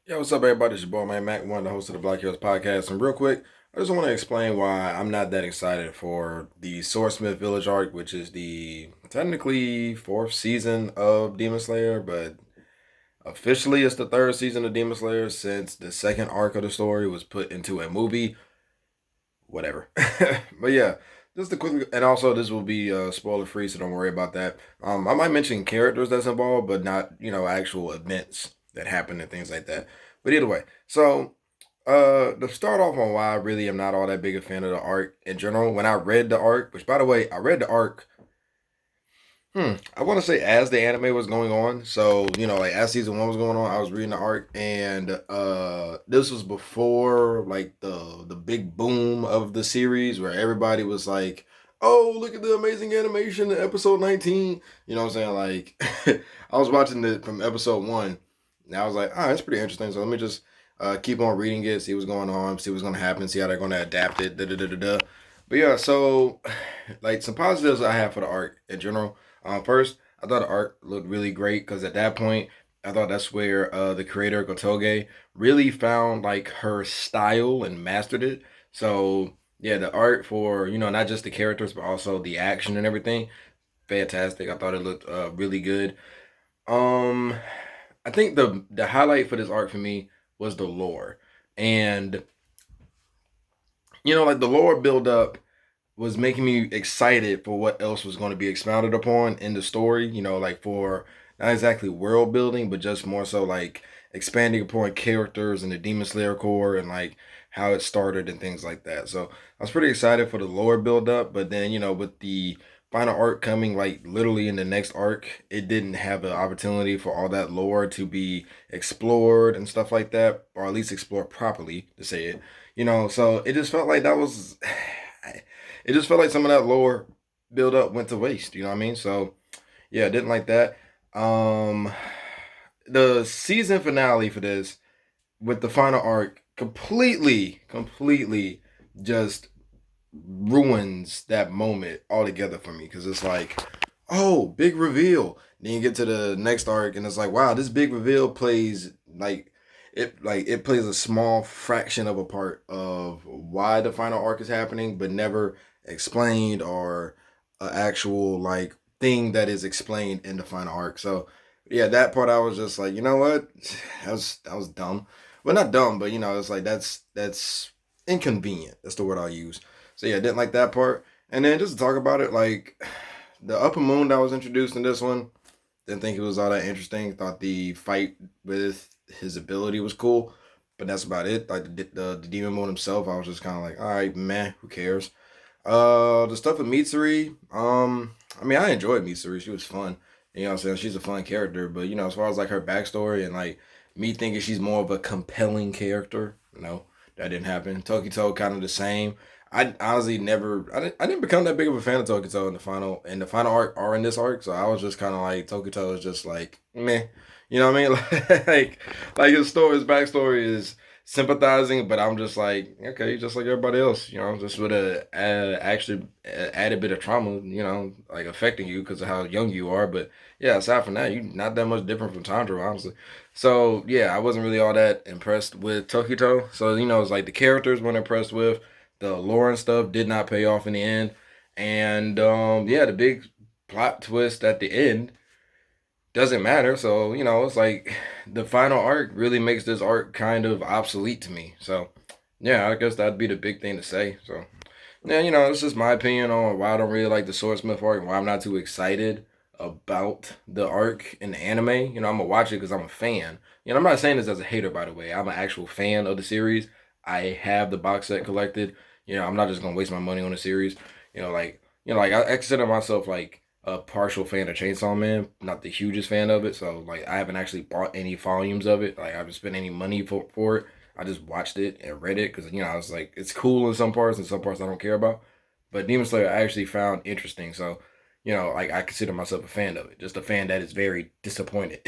Yo, what's up, everybody? It's your boy, man, Mac, one of the hosts of the Black Hills Podcast. And real quick, I just want to explain why I'm not that excited for the Swordsmith Village arc, which is the technically fourth season of Demon Slayer, but officially it's the third season of Demon Slayer since the second arc of the story was put into a movie. Whatever. But yeah, just a quick, and also this will be spoiler free, so don't worry about that. I might mention characters that's involved, but not actual events that happen and things like that. But either way, so to start off on why I really am not all that big a fan of the arc in general. When I read the arc, which by the way, I read the arc. I want to say as the anime was going on. So, like as season one was going on, I was reading the arc and this was before like the big boom of the series where everybody was like, "Oh, look at the amazing animation in episode 19." You know what I'm saying? Like I was watching it from episode 1 and I was like, "Ah, it's pretty interesting." So let me just keep on reading it, see what's going on, see what's going to happen, see how they're going to adapt it. Da, da, da, da, da. But yeah, so like some positives I have for the arc in general. First, I thought the art looked really great because at that point, I thought that's where the creator Gotoge really found like her style and mastered it. So yeah, the art for not just the characters but also the action and everything, fantastic. I thought it looked really good. Um, I think the highlight for this art for me was the lore, and like the lore build up was making me excited for what else was going to be expounded upon in the story, like for not exactly world building, but just more so like expanding upon characters and the Demon Slayer core and like how it started and things like that. So I was pretty excited for the lore build up, but then, with the final arc coming like literally in the next arc, it didn't have the opportunity for all that lore to be explored and stuff like that, or at least explored properly to say it. So it just felt like that was it just felt like some of that lower build up went to waste. You know what I mean? So yeah, I didn't like that. Um, the season finale for this with the final arc completely just ruins that moment altogether for me because it's like, oh, big reveal. Then you get to the next arc and it's like, wow, this big reveal plays it plays a small fraction of a part of why the final arc is happening, but never explained or an actual like thing that is explained in the final arc. So yeah, that part I was just like, you know what, that was dumb. Well, not dumb, but it's like that's inconvenient. That's the word I'll use. So yeah, I didn't like that part. And then just to talk about it, like the upper moon that was introduced in this one, didn't think it was all that interesting. Thought the fight with his ability was cool, but that's about it. Like the demon moon himself, I was just kind of like, all right, man, who cares? The stuff with Mitsuri, I mean, I enjoyed Mitsuri. She was fun. You know what I'm saying? She's a fun character, but as far as like her backstory and like me thinking she's more of a compelling character, no, that didn't happen. Tokito kind of the same. I honestly never, I didn't become that big of a fan of Tokito in the final arc or in this arc. So I was just kind of like Tokito is just like meh, you know what I mean? like his backstory is sympathizing, but I'm just like, okay, just like everybody else, just with a actually added bit of trauma, like affecting you because of how young you are. But yeah, aside from that, you're not that much different from Tanjiro, honestly. So yeah, I wasn't really all that impressed with Tokito. So it's like the characters weren't impressed with. The lore and stuff did not pay off in the end, and yeah, the big plot twist at the end doesn't matter. So, it's like the final arc really makes this arc kind of obsolete to me. So, yeah, I guess that'd be the big thing to say. So, yeah, this is my opinion on why I don't really like the Swordsmith arc and why I'm not too excited about the arc in the anime. I'm gonna watch it because I'm a fan. I'm not saying this as a hater, by the way. I'm an actual fan of the series. I have the box set collected. I'm not just gonna waste my money on the series. Like I consider myself like a partial fan of Chainsaw Man, not the hugest fan of it. So like I haven't actually bought any volumes of it. Like I haven't spent any money for it. I just watched it and read it because I was like it's cool in some parts and some parts I don't care about. But Demon Slayer I actually found interesting. So like I consider myself a fan of it. Just a fan that is very disappointed.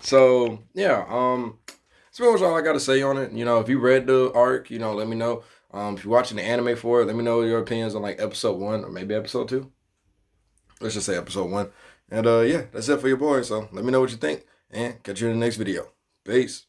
So yeah, that's pretty much all I got to say on it. If you read the arc, let me know. If you're watching the anime for it, let me know your opinions on like episode 1 or maybe episode 2. Let's just say episode 1. And yeah, that's it for your boy. So let me know what you think and catch you in the next video. Peace.